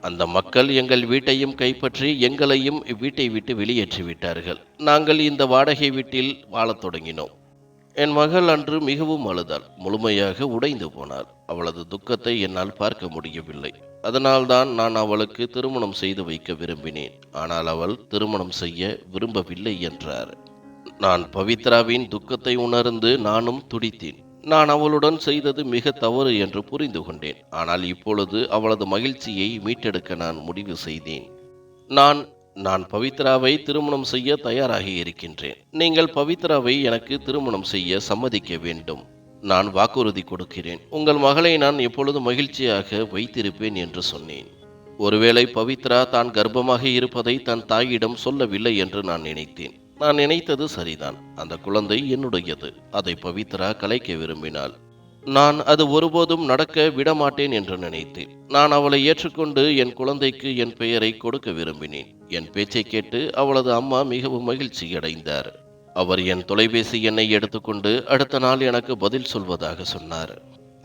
அந்த மக்கள் எங்கள் வீட்டையும் கைப்பற்றி எங்களையும் வீட்டை விட்டு வெளியேற்றி விட்டார்கள். நாங்கள் இந்த வாடகை வீட்டில் வாழத் தொடங்கினோம். என் மகள் அன்று மிகவும் அழுதாள். முழுமையாக உடைந்து போனாள். அவளது துக்கத்தை என்னால் பார்க்க முடியவில்லை. அதனால்தான் நான் அவளுக்கு திருமணம் செய்து வைக்க விரும்பினேன். ஆனால் அவள் திருமணம் செய்ய விரும்பவில்லை என்றார். நான் பவித்ராவின் துக்கத்தை உணர்ந்து நானும் துடித்தேன். நான் அவளுடன் செய்தது மிக தவறு என்று புரிந்து கொண்டேன். ஆனால் இப்பொழுது அவளது மகிழ்ச்சியை மீட்டெடுக்க நான் முடிவு செய்தேன். நான் பவித்ராவை திருமணம் செய்ய தயாராகி இருக்கின்றேன். நீங்கள் பவித்ராவை எனக்கு திருமணம் செய்ய சம்மதிக்க வேண்டும். நான் வாக்குறுதி கொடுக்கிறேன். உங்கள் மகளை நான் எப்பொழுது மகிழ்ச்சியாக வைத்திருப்பேன் என்று சொன்னேன். ஒருவேளை பவித்ரா தான் கர்ப்பமாக இருப்பதை தன் தாயிடம் சொல்லவில்லை என்று நான் நினைத்தேன். நான் நினைத்தது சரிதான். அந்த குழந்தை என்னுடையது. அதை பவித்ரா கலைக்க விரும்பினாள். நான் அது ஒருபோதும் நடக்க விடமாட்டேன் என்று நினைத்தேன். நான் அவளை ஏற்றுக்கொண்டு என் குழந்தைக்கு என் பெயரை கொடுக்க விரும்பினேன். என் பேச்சை கேட்டு அவளது அம்மா மிகவும் மகிழ்ச்சியடைந்தார். அவர் என் தொலைபேசி எண்ணை எடுத்துக்கொண்டு அடுத்த நாள் எனக்கு பதில் சொல்வதாக சொன்னார்.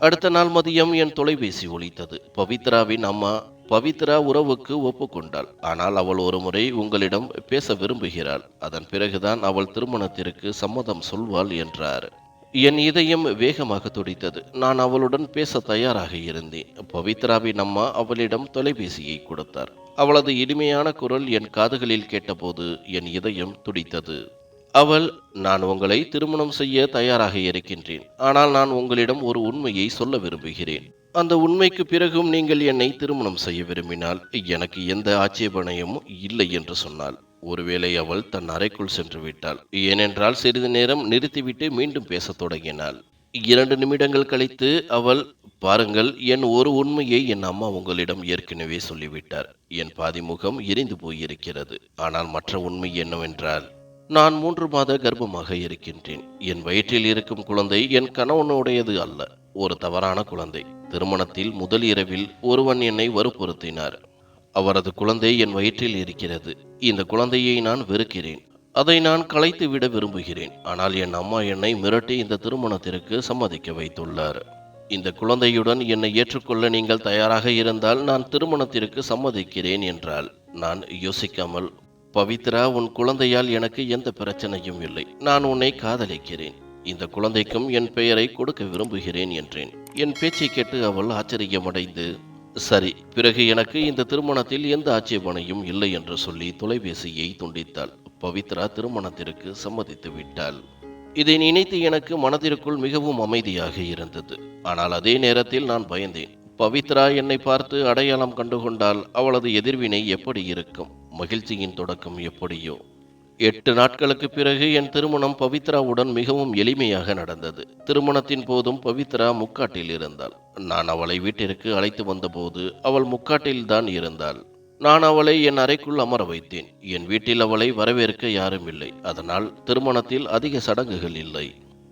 அடுத்த நாள் மதியம் என் தொலைபேசி ஒலித்தது. பவித்ராவின் அம்மா. பவித்ரா உறவுக்கு ஒப்புக்கொண்டாள். ஆனால் அவள் ஒருமுறை உங்களிடம் பேச விரும்புகிறாள். அதன் பிறகுதான் அவள் திருமணத்திற்கு சம்மதம் சொல்வாள் என்றார். என் இதயம் வேகமாக துடித்தது. நான் அவளுடன் பேச தயாராக இருந்தேன். பவித்ராவின் அம்மா அவளிடம் தொலைபேசியை கொடுத்தார். அவளது இனிமையான குரல் என் காதுகளில் கேட்டபோது என் இதயம் துடித்தது. அவள், நான் உங்களை திருமணம் செய்ய தயாராக இருக்கின்றேன். ஆனால் நான் உங்களிடம் ஒரு உண்மையை சொல்ல விரும்புகிறேன். அந்த உண்மைக்கு பிறகும் நீங்கள் என்னை திருமணம் செய்ய விரும்பினால் எனக்கு எந்த ஆட்சேபனையும் இல்லை என்று சொன்னாள். ஒருவேளை அவள் தன் அறைக்குள் சென்று விட்டாள். ஏனென்றால் சிறிது நேரம் நிறுத்திவிட்டு மீண்டும் பேசத் தொடங்கினாள். 2 நிமிடங்கள் கழித்து அவள், பாருங்கள், என் ஒரு உண்மையை என் அம்மா உங்களிடம் ஏற்கனவே சொல்லிவிட்டார். என் பாதி முகம் எரிந்து போயிருக்கிறது. ஆனால் மற்ற உண்மை என்னவென்றால், நான் 3 மாத கர்ப்பமாக இருக்கின்றேன். என் வயிற்றில் இருக்கும் குழந்தை என் கணவனுடையது அல்ல. ஒரு தவறான குழந்தை. திருமணத்தில் முதல் இரவில் ஒருவன் என்னை வற்புறுத்தினார். அவரது குழந்தை என் வயிற்றில் இருக்கிறது. இந்த குழந்தையை நான் வெறுக்கிறேன். அதை நான் கலைத்து விட விரும்புகிறேன். ஆனால் என் அம்மா என்னை மிரட்டி இந்த திருமணத்திற்கு சம்மதிக்க வைத்துள்ளார். இந்த குழந்தையுடன் என்னை ஏற்றுக்கொள்ள நீங்கள் தயாராக இருந்தால் நான் திருமணத்திற்கு சம்மதிக்கிறேன் என்றால், நான் யோசிக்காமல், பவித்ரா, உன் குழந்தையால் எனக்கு எந்த பிரச்சனையும் இல்லை. நான் உன்னை காதலிக்கிறேன். இந்த குழந்தைக்கும் என் பெயரை கொடுக்க விரும்புகிறேன் என்றேன். என் பேச்சை கேட்டு அவள் ஆச்சரியமடைந்து, சரி, பிறகு எனக்கு இந்த திருமணத்தில் எந்த ஆட்சேபனையும் இல்லை என்று சொல்லி தொலைபேசியை துண்டித்தாள். பவித்ரா திருமணத்திற்கு சம்மதித்து விட்டாள். இதை நினைத்து எனக்கு மனதிற்குள் மிகவும் அமைதியாக இருந்தது. ஆனால் அதே நேரத்தில் நான் பயந்தேன். பவித்ரா என்னை பார்த்து அடையாளம் கண்டுகொண்டால் அவளது எதிர்வினை எப்படி இருக்கும்? மகிழ்ச்சியின் தொடக்கம் எப்படியோ. 8 நாட்களுக்கு பிறகு என் திருமணம் பவித்ராவுடன் மிகவும் எளிமையாக நடந்தது. திருமணத்தின் போதும் பவித்ரா முக்காட்டில் இருந்தாள். நான் அவளை வீட்டிற்கு அழைத்து வந்தபோது அவள் முக்காட்டில்தான் இருந்தாள். நான் அவளை என் அறைக்குள் அமர வைத்தேன். என் வீட்டில் அவளை வரவேற்க யாரும் இல்லை. அதனால் திருமணத்தில் அதிக சடங்குகள் இல்லை.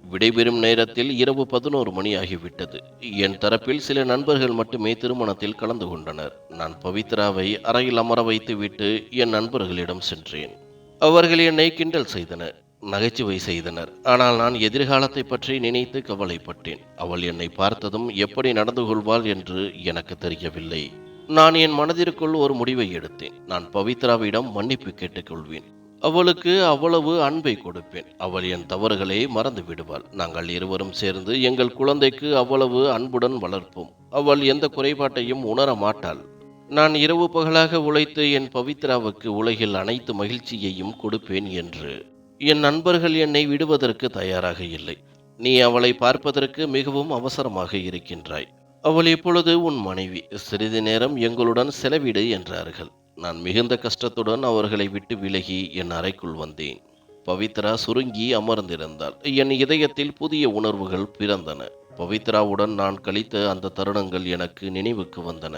விடைபெறும் நேரத்தில் இரவு 11 மணி ஆகிவிட்டது. என் தரப்பில் சில நண்பர்கள் மட்டுமே திருமணத்தில் கலந்து கொண்டனர். நான் பவித்ராவை அறையில் அமர வைத்துவிட்டு என் நண்பர்களிடம் சென்றேன். அவர்கள் என்னை கிண்டல் செய்தனர், நகைச்சுவை செய்தனர். ஆனால் நான் எதிர்காலத்தை பற்றி நினைத்து கவலைப்பட்டேன். அவள் என்னை பார்த்ததும் எப்படி நடந்து கொள்வாள் என்று எனக்கு தெரியவில்லை. நான் என் மனதிற்குள் ஒரு முடிவை எடுத்தேன். நான் பவித்ராவிடம் மன்னிப்பு கேட்டுக்கொள்வேன். அவளுக்கு அவ்வளவு அன்பை கொடுப்பேன். அவள் என் தவறுகளை மறந்து விடுவாள். நாங்கள் இருவரும் சேர்ந்து எங்கள் குழந்தைக்கு அவ்வளவு அன்புடன் வளர்ப்போம். அவள் எந்த குறைபாட்டையும் உணர மாட்டாள். நான் இரவு பகலாக உழைத்து என் பவித்ராவுக்கு உலகில் அனைத்து மகிழ்ச்சியையும் கொடுப்பேன் என்று. என் நண்பர்கள் என்னை விடுவதற்கு தயாராக இல்லை. நீ அவளை பார்ப்பதற்கு மிகவும் அவசரமாக இருக்கின்றாய். அவள் இப்பொழுது உன் மனைவி. சிறிது நேரம் எங்களுடன் செலவிடு என்றார்கள். நான் மிகுந்த கஷ்டத்துடன் அவர்களை விட்டு விலகி என் அறைக்குள் வந்தேன். பவித்ரா சுருங்கி அமர்ந்திருந்தாள். என் இதயத்தில் புதிய உணர்வுகள் பிறந்தன. பவித்ராவுடன் நான் கழித்த அந்த தருணங்கள் எனக்கு நினைவுக்கு வந்தன.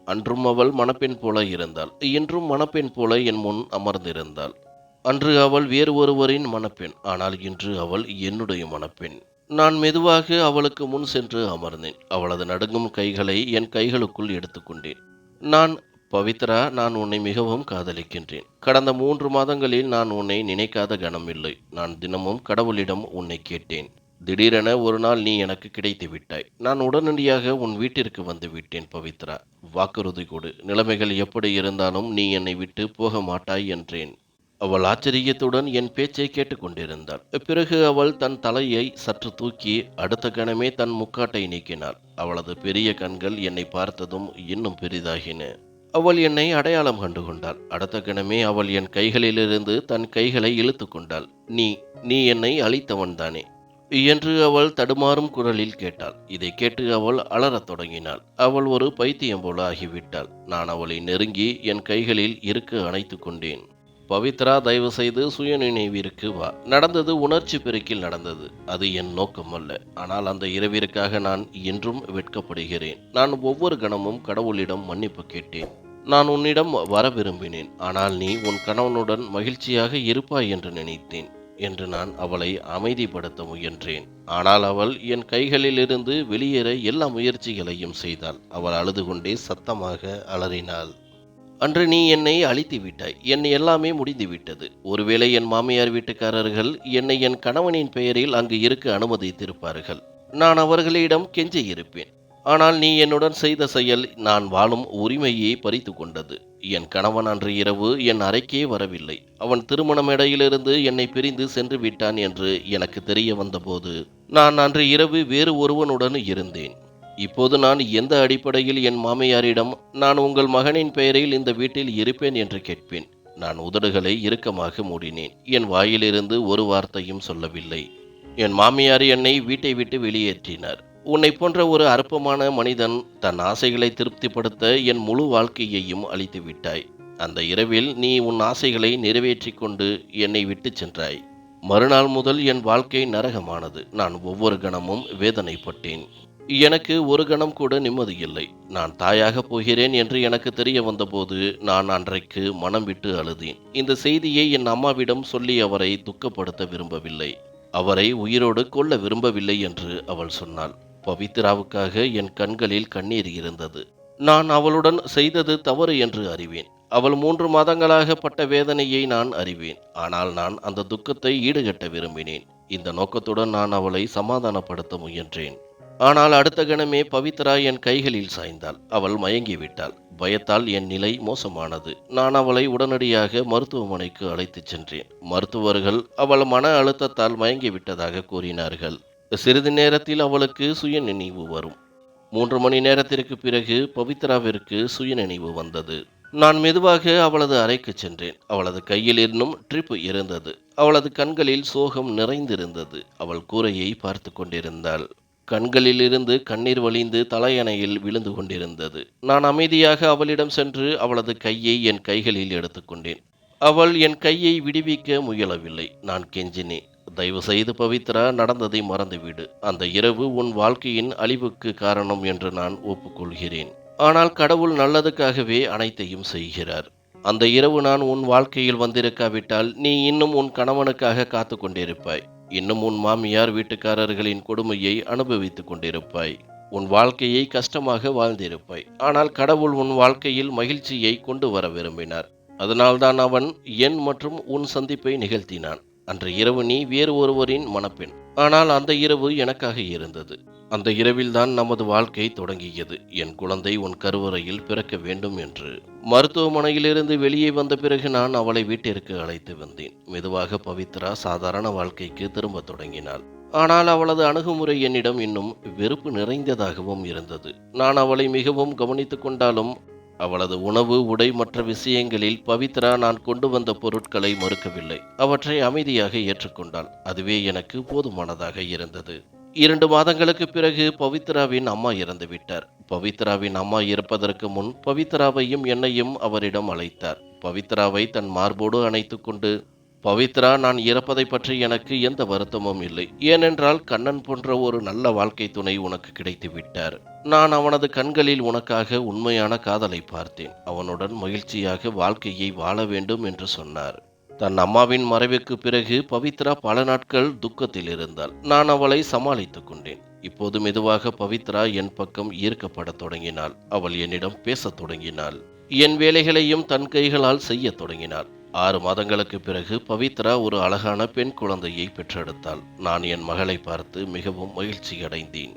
அன்றும் அவள் மணப்பெண் போல இருந்தாள். இன்றும் மணப்பெண் போல என் முன் அமர்ந்திருந்தாள். அன்று அவள் வேறு ஒருவரின் மணப்பெண். ஆனால் இன்று அவள் என்னுடைய மணப்பெண். நான் மெதுவாக அவளுக்கு முன் சென்று அமர்ந்தேன். அவளது நடுங்கும் கைகளை என் கைகளுக்குள் எடுத்துக்கொண்டேன். நான், பவித்ரா, நான் உன்னை மிகவும் காதலிக்கின்றேன். கடந்த 3 மாதங்களில் நான் உன்னை நினைக்காத கணமில்லை. நான் தினமும் கடவுளிடம் உன்னை கேட்டேன். திடீரென ஒரு நாள் நீ எனக்கு கிடைத்து விட்டாய். நான் உடனடியாக உன் வீட்டிற்கு வந்து விட்டேன். பவித்ரா, வாக்குறுதி கொடு. நிலைமைகள் எப்படி இருந்தாலும் நீ என்னை விட்டு போக மாட்டாய் என்றேன். அவள் ஆச்சரியத்துடன் என் பேச்சை கேட்டுக்கொண்டிருந்தாள். பிறகு அவள் தன் தலையை சற்று தூக்கி அடுத்த கணமே தன் முக்காட்டை நீக்கினாள். அவளது பெரிய கண்கள் என்னை பார்த்ததும் இன்னும் பெரிதாகின. அவள் என்னை அடையாளம் கண்டு கொண்டாள். அடுத்த கணமே அவள் என் கைகளிலிருந்து தன் கைகளை இழுத்து கொண்டாள். நீ என்னை அழித்தவன்தானே என்று அவள் தடுமாறும் குரலில் கேட்டாள். இதை கேட்டு அவள் அலறத் தொடங்கினாள். அவள் ஒரு பைத்தியம் போல ஆகிவிட்டாள். நான் அவளை நெருங்கி என் கைகளில் இருக்க அணைத்து கொண்டேன். பவித்ரா, தயவு செய்து சுயநினைவிற்கு வா. நடந்தது உணர்ச்சி பெருக்கில் நடந்தது. அது என் நோக்கம் அல்ல. ஆனால் அந்த இரவிற்காக நான் என்றும் வெட்கப்படுகிறேன். நான் ஒவ்வொரு கணமும் கடவுளிடம் மன்னிப்பு கேட்டேன். நான் உன்னிடம் வர விரும்பினேன். ஆனால் நீ உன் கணவனுடன் மகிழ்ச்சியாக இருப்பாய் என்று நினைத்தேன் என்று நான் அவளை அமைதிப்படுத்த முயன்றேன். ஆனால் அவள் என் கைகளிலிருந்து வெளியேற எல்லா முயற்சிகளையும் செய்தாள். அவள் அழுது கொண்டே சத்தமாக அலறினாள். அன்று நீ என்னை அழித்து விட்டாய். என் எல்லாமே முடிந்துவிட்டது. ஒருவேளை என் மாமியார் வீட்டுக்காரர்கள் என்னை என் கணவனின் பெயரில் அங்கு இருக்க அனுமதித்திருப்பார்கள். நான் அவர்களிடம் கெஞ்சி இருப்பேன். ஆனால் நீ என்னுடன் செய்த செயல் நான் வாழும் உரிமையை பறித்து கொண்டது. என் கணவன் அன்று இரவு என் அறைக்கே வரவில்லை. அவன் திருமண மேடையிலிருந்து என்னை பிரிந்து சென்று விட்டான் என்று எனக்கு தெரிய வந்தபோது நான் அன்று இரவு வேறு ஒருவனுடன் இருந்தேன். இப்போது நான் எந்த அடிப்படையில் என் மாமியாரிடம் நான் உங்கள் மகனின் பெயரில் இந்த வீட்டில் இருப்பேன் என்று கேட்பேன்? நான் உதடுகளை இறுக்கமாக மூடினேன். என் வாயிலிருந்து ஒரு வார்த்தையும் சொல்லவில்லை. என் மாமியார் என்னை வீட்டை விட்டு வெளியேற்றினார். உன்னை போன்ற ஒரு அற்பமான மனிதன் தன் ஆசைகளை திருப்திப்படுத்த என் முழு வாழ்க்கையையும் அழித்து விட்டாய். அந்த இரவில் நீ உன் ஆசைகளை நிறைவேற்றி கொண்டு என்னை விட்டு சென்றாய். மறுநாள் முதல் என் வாழ்க்கை நரகமானது. நான் ஒவ்வொரு கணமும் வேதனைப்பட்டேன். எனக்கு ஒரு கணம் கூட நிம்மதி இல்லை. நான் தாயாக போகிறேன் என்று எனக்கு தெரிய வந்தபோது நான் அன்றைக்கு மனம் விட்டு அழுதேன். இந்த செய்தியை என் அம்மாவிடம் சொல்லி அவரை துக்கப்படுத்த விரும்பவில்லை. அவரை உயிரோடு கொல்ல விரும்பவில்லை என்று அவள் சொன்னாள். பவித்ராவுக்காக என் கண்களில் கண்ணீர் இருந்தது. நான் அவளுடன் செய்தது தவறு என்று அறிவேன். அவள் 3 மாதங்களாக பட்ட வேதனையை நான் அறிவேன். ஆனால் நான் அந்த துக்கத்தை ஈடுகட்ட விரும்பினேன். இந்த நோக்கத்துடன் நான் அவளை சமாதானப்படுத்த முயன்றேன். ஆனால் அடுத்த கணமே பவித்ரா என் கைகளில் சாய்ந்தாள். அவள் மயங்கிவிட்டாள். பயத்தால் என் நிலை மோசமானது. நான் அவளை உடனடியாக மருத்துவமனைக்கு அழைத்துச் சென்றேன். மருத்துவர்கள் அவள் மன அழுத்தத்தால் மயங்கிவிட்டதாக கூறினார்கள். சிறிது நேரத்தில் அவளுக்கு சுயநினைவு வரும். 3 மணி நேரத்திற்கு பிறகு பவித்ராவிற்கு சுயநினைவு வந்தது. நான் மெதுவாக அவளது அறைக்கு சென்றேன். அவளது கையில் இன்னும் ட்ரிப் இருந்தது. அவளது கண்களில் சோகம் நிறைந்திருந்தது. அவள் கூரையை பார்த்து கொண்டிருந்தாள். கண்களிலிருந்து கண்ணீர் வழிந்து தலையணையில் விழுந்து கொண்டிருந்தது. நான் அமைதியாக அவளிடம் சென்று அவளது கையை என் கைகளில் எடுத்துக்கொண்டேன். அவள் என் கையை விடுவிக்க முயலவில்லை. நான் கெஞ்சினேன். தயவு செய்து பவித்ரா, நடந்ததை மறந்துவிடு. அந்த இரவு உன் வாழ்க்கையின் அழிவுக்கு காரணம் என்று நான் ஒப்புக்கொள்கிறேன். ஆனால் கடவுள் நல்லதுக்காகவே அனைத்தையும் செய்கிறார். அந்த இரவு நான் உன் வாழ்க்கையில் வந்திருக்காவிட்டால் நீ இன்னும் உன் கணவனுக்காக காத்து கொண்டிருப்பாய். இன்னும் உன் மாமியார் வீட்டுக்காரர்களின் கொடுமையை அனுபவித்துக் கொண்டிருப்பாய். உன் வாழ்க்கையை கஷ்டமாக வாழ்ந்திருப்பாய். ஆனால் கடவுள் உன் வாழ்க்கையில் மகிழ்ச்சியை கொண்டு வர விரும்பினார். அதனால்தான் அவன் என் மற்றும் உன் சந்திப்பை நிகழ்த்தினான். அன்று இரவு நீ வேறு ஒருவரின் மணப்பெண். ஆனால் அந்த இரவு எனக்காக இருந்தது. அந்த இரவில்தான் நமது வாழ்க்கை தொடங்கியது. என் குழந்தை உன் கருவறையில் பிறக்க வேண்டும் என்று. மருத்துவமனையிலிருந்து வெளியே வந்த பிறகு நான் அவளை வீட்டிற்கு அழைத்து வந்தேன். மெதுவாக பவித்ரா சாதாரண வாழ்க்கைக்கு திரும்ப தொடங்கினாள். ஆனால் அவளது அணுகுமுறை என்னிடம் இன்னும் வெறுப்பு நிறைந்ததாகவும் இருந்தது. நான் அவளை மிகவும் கவனித்துக் கொண்டாலும் அவளது உணவு, உடை மற்ற விஷயங்களில் பவித்ரா நான் கொண்டு வந்த பொருட்களை மறுக்கவில்லை. அவற்றை அமைதியாக ஏற்றுக்கொண்டாள். அதுவே எனக்கு போதுமானதாக இருந்தது. 2 மாதங்களுக்கு பிறகு பவித்ராவின் அம்மா இறந்துவிட்டார். பவித்ராவின் அம்மா இறப்பதற்கு முன் பவித்ராவையும் என்னையும் அவரிடம் அழைத்தார். பவித்ராவை தன் மார்போடு அணைத்து கொண்டு, பவித்ரா, நான் இறப்பதை பற்றி எனக்கு எந்த வருத்தமும் இல்லை. ஏனென்றால் கண்ணன் போன்ற ஒரு நல்ல வாழ்க்கை துணை உனக்கு கிடைத்து விட்டார். நான் அவனது கண்களில் உனக்காக உண்மையான காதலை பார்த்தேன். அவனுடன் மகிழ்ச்சியாக வாழ்க்கையை வாழ வேண்டும் என்று சொன்னார். தன் அம்மாவின் மறைவுக்கு பிறகு பவித்ரா பல நாட்கள் துக்கத்தில் இருந்தாள். நான் அவளை சமாளித்துக் கொண்டேன். இப்போது மெதுவாக பவித்ரா என் பக்கம் ஈர்க்கப்படத் தொடங்கினாள். அவள் என்னிடம் பேசத் தொடங்கினாள். என் வேலைகளையும் தன் கைகளால் செய்யத் தொடங்கினாள். 6 மாதங்களுக்கு பிறகு பவித்ரா ஒரு அழகான பெண் குழந்தையை பெற்றெடுத்தாள். நான் என் மகளை பார்த்து மிகவும் மகிழ்ச்சி அடைந்தேன்.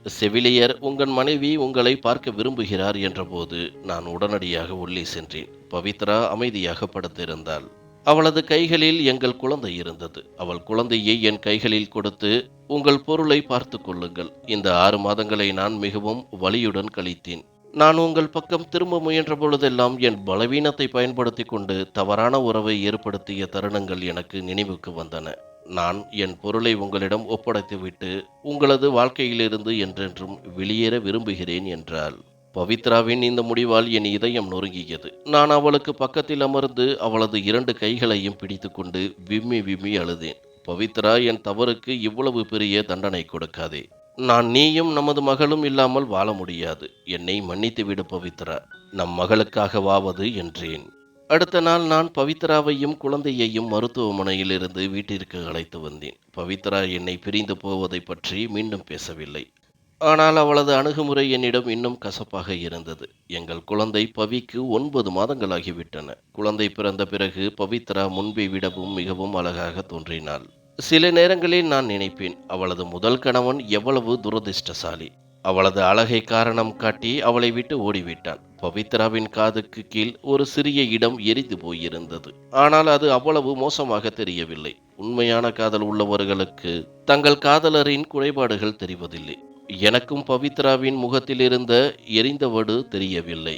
செவிலியர், உங்கள் மனைவி உங்களை பார்க்க விரும்புகிறார் என்றபோது நான் உடனடியாக உள்ளே சென்றேன். பவித்ரா அமைதியாக படுத்திருந்தாள். அவளது கைகளில் எங்கள் குழந்தை இருந்தது. அவள் குழந்தையை என் கைகளில் கொடுத்து, உங்கள் பொருளை பார்த்து கொள்ளுங்கள். இந்த 6 மாதங்களை நான் மிகவும் வலியுடன் கழித்தேன். நான் உங்கள் பக்கம் திரும்ப முயன்ற பொழுதெல்லாம் என் பலவீனத்தை பயன்படுத்தி கொண்டு தவறான உறவை ஏற்படுத்திய தருணங்கள் எனக்கு நினைவுக்கு வந்தன. நான் என் பொருளை உங்களிடம் ஒப்படைத்துவிட்டு உங்களது வாழ்க்கையிலிருந்து என்றென்றும் வெளியேற விரும்புகிறேன் என்றாள். பவித்ராவின் இந்த முடிவால் என் இதயம் நொறுங்கியது. நான் அவளுக்கு பக்கத்தில் அமர்ந்து அவளது 2 கைகளையும் பிடித்து கொண்டு விம்மி விம்மி அழுதேன். பவித்ரா, என் தவறுக்கு இவ்வளவு பெரிய தண்டனை கொடுக்காதே. நான் நீயும் நமது மகளும் இல்லாமல் வாழ முடியாது. என்னை மன்னித்து விடு பவித்ரா. நம் மகளுக்காகவாவது என்றேன். அடுத்த நாள் நான் பவித்ராவையும் குழந்தையையும் மருத்துவமனையிலிருந்து வீட்டிற்கு அழைத்து வந்தேன். பவித்ரா என்னை பிரிந்து போவதை பற்றி மீண்டும் பேசவில்லை. ஆனால் அவளது அணுகுமுறை என்னிடம் இன்னும் கசப்பாக இருந்தது. எங்கள் குழந்தை பவிக்கு 9 மாதங்களாகிவிட்டன. குழந்தை பிறந்த பிறகு பவித்ரா முன்பை விடவும் மிகவும் அழகாக தோன்றினாள். சில நேரங்களில் நான் நினைப்பேன், அவளது முதல் கணவன் எவ்வளவு துரதிர்ஷ்டசாலி. அவளது அழகை காரணம் காட்டி அவளை விட்டு ஓடிவிட்டான். பவித்ராவின் காதுக்கு கீழ் ஒரு சிறிய இடம் எரிந்து போயிருந்தது. ஆனால் அது அவ்வளவு மோசமாக தெரியவில்லை. உண்மையான காதல் உள்ளவர்களுக்கு தங்கள் காதலரின் குறைபாடுகள் தெரிவதில்லை. எனக்கும் பவித்ராவின் முகத்தில் இருந்த எரிந்தவடு தெரியவில்லை.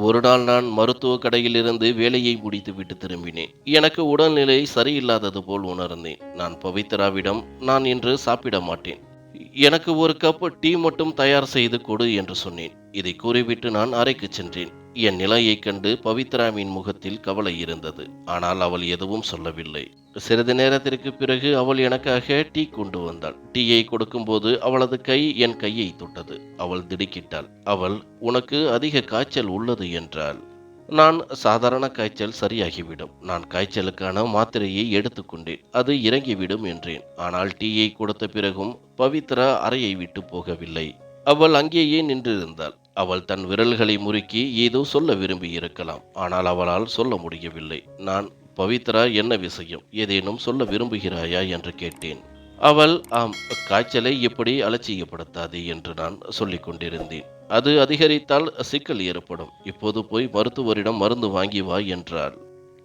ஒரு நாள் நான் மருத்துவ கடையிலிருந்து வேலையை முடித்துவிட்டு திரும்பினேன். எனக்கு உடல்நிலை சரியில்லாதது போல் உணர்ந்தேன். நான் பவித்ராவிடம், நான் இன்று சாப்பிட மாட்டேன், எனக்கு ஒரு கப் டீ மட்டும் தயார் செய்து கொடு என்று சொன்னேன். இதை கூறிவிட்டு நான் அறைக்கு சென்றேன். என் நிலையைக் கண்டு பவித்ராவின் முகத்தில் கவலை இருந்தது. ஆனால் அவள் எதுவும் சொல்லவில்லை. சிறிது நேரத்திற்கு பிறகு அவள் எனக்காக டீ கொண்டு வந்தாள். டீயை கொடுக்கும்போது அவளது கை என் கையை தொட்டது. அவள் திடுக்கிட்டாள். அவள், உனக்கு அதிக காய்ச்சல் உள்ளது என்றாள். நான், சாதாரண காய்ச்சல் சரியாகிவிடும். நான் காய்ச்சலுக்கான மாத்திரையை எடுத்துக்கொண்டேன். அது இறங்கிவிடும் என்றேன். ஆனால் டீயை கொடுத்த பிறகும் பவித்ரா அறையை விட்டு போகவில்லை. அவள் அங்கேயே நின்றிருந்தாள். அவள் தன் விரல்களை முறுக்கி ஏதோ சொல்ல விரும்பி இருக்கலாம். ஆனால் அவளால் சொல்ல முடியவில்லை. நான், பவித்ரா, என்ன விஷயம்? ஏதேனும் சொல்ல விரும்புகிறாயா என்று கேட்டேன். அவள், ஆம், காய்ச்சலை இப்படி அலட்சியப்படுத்தாதே என்று நான் சொல்லிக் கொண்டிருந்தேன். அது அதிகரித்தால் சிக்கல் ஏற்படும். இப்போது போய் மருத்துவரிடம் மருந்து வாங்கி வா என்றாள்.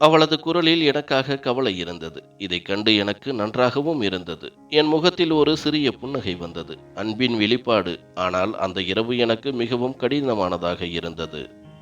அவளது குரலில் எனக்காக கவலை இருந்தது. இதை கண்டு எனக்கு நன்றாகவும் இருந்தது. என் முகத்தில் ஒரு சிறிய புன்னகை வந்தது. அன்பின் வெளிப்பாடு. ஆனால் அந்த இரவு எனக்கு மிகவும் கடினமானதாக இருந்தது.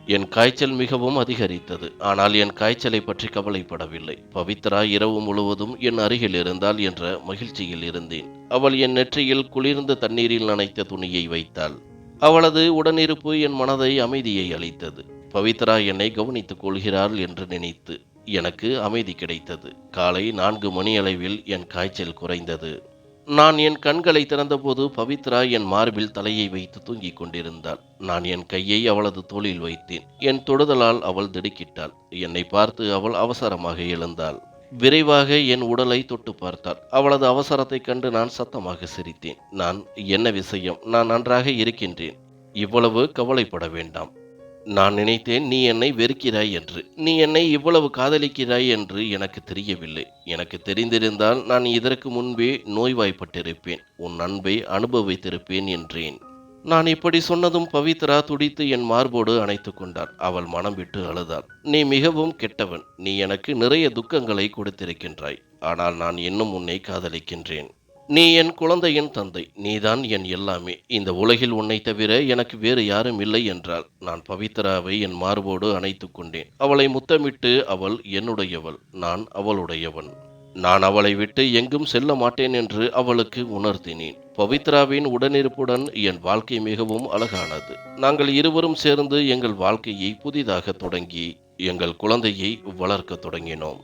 என் காய்ச்சல் மிகவும் அதிகரித்தது. ஆனால் என் காய்ச்சலை பற்றி கவலைப்படவில்லை. பவித்ரா இரவு முழுவதும் என் அருகில் இருந்தாள் என்ற மகிழ்ச்சியில் இருந்தேன். அவள் என் நெற்றியில் குளிர்ந்த தண்ணீரில் நனைத்த துணியை வைத்தாள். அவளது உடனிருப்பு என் மனதை அமைதியை அளித்தது. பவித்ரா என்னை கவனித்துக் கொள்கிறாள் என்று நினைத்து எனக்கு அமைதி கிடைத்தது. காலை 4 மணி அளவில் என் காய்ச்சல் குறைந்தது. நான் என் கண்களை திறந்தபோது பவித்ரா என் மார்பில் தலையை வைத்து தூங்கிக் கொண்டிருந்தாள். நான் என் கையை அவளது தோளில் வைத்தேன். என் தொடுதலால் அவள் திடுக்கிட்டாள். என்னை பார்த்து அவள் அவசரமாக எழுந்தாள். விரைவாக என் உடலை தொட்டு பார்த்தாள். அவளது அவசரத்தைக் கண்டு நான் சத்தமாக சிரித்தேன். நான், என்ன விஷயம்? நான் நன்றாக இருக்கின்றேன். இவ்வளவு கவலைப்பட வேண்டாம். நான் நினைத்தேன், நீ என்னை வெறுக்கிறாய் என்று. நீ என்னை இவ்வளவு காதலிக்கிறாய் என்று எனக்கு தெரியவில்லை. எனக்கு தெரிந்திருந்தால் நான் இதற்கு முன்பே நோய்வாய்ப்பட்டிருப்பேன். உன் அன்பை அனுபவித்திருப்பேன் என்றேன். நான் இப்படி சொன்னதும் பவித்ரா துடித்து என் மார்போடு அணைத்து கொண்டாள். அவள் மனம் விட்டு அழுதாள். நீ மிகவும் கெட்டவன். நீ எனக்கு நிறைய துக்கங்களை கொடுத்திருக்கின்றாய். ஆனால் நான் இன்னும் உன்னை காதலிக்கின்றேன். நீ என் குழந்தையின் தந்தை. நீதான் என் எல்லாமே. இந்த உலகில் உன்னை தவிர எனக்கு வேறு யாரும் இல்லை என்றாள். நான் பவித்ராவை என் மார்போடு அணைத்து கொண்டேன். அவளை முத்தமிட்டு, அவள் என்னுடையவள், நான் அவளுடையவன். நான் அவளை விட்டு எங்கும் செல்ல மாட்டேன் என்று அவளுக்கு உணர்த்தினேன். பவித்ராவின் உடனிருப்புடன் என் வாழ்க்கை மிகவும் அழகானது. நாங்கள் இருவரும் சேர்ந்து எங்கள் வாழ்க்கையை புதிதாக தொடங்கி எங்கள் குழந்தையை வளர்க்க தொடங்கினோம்.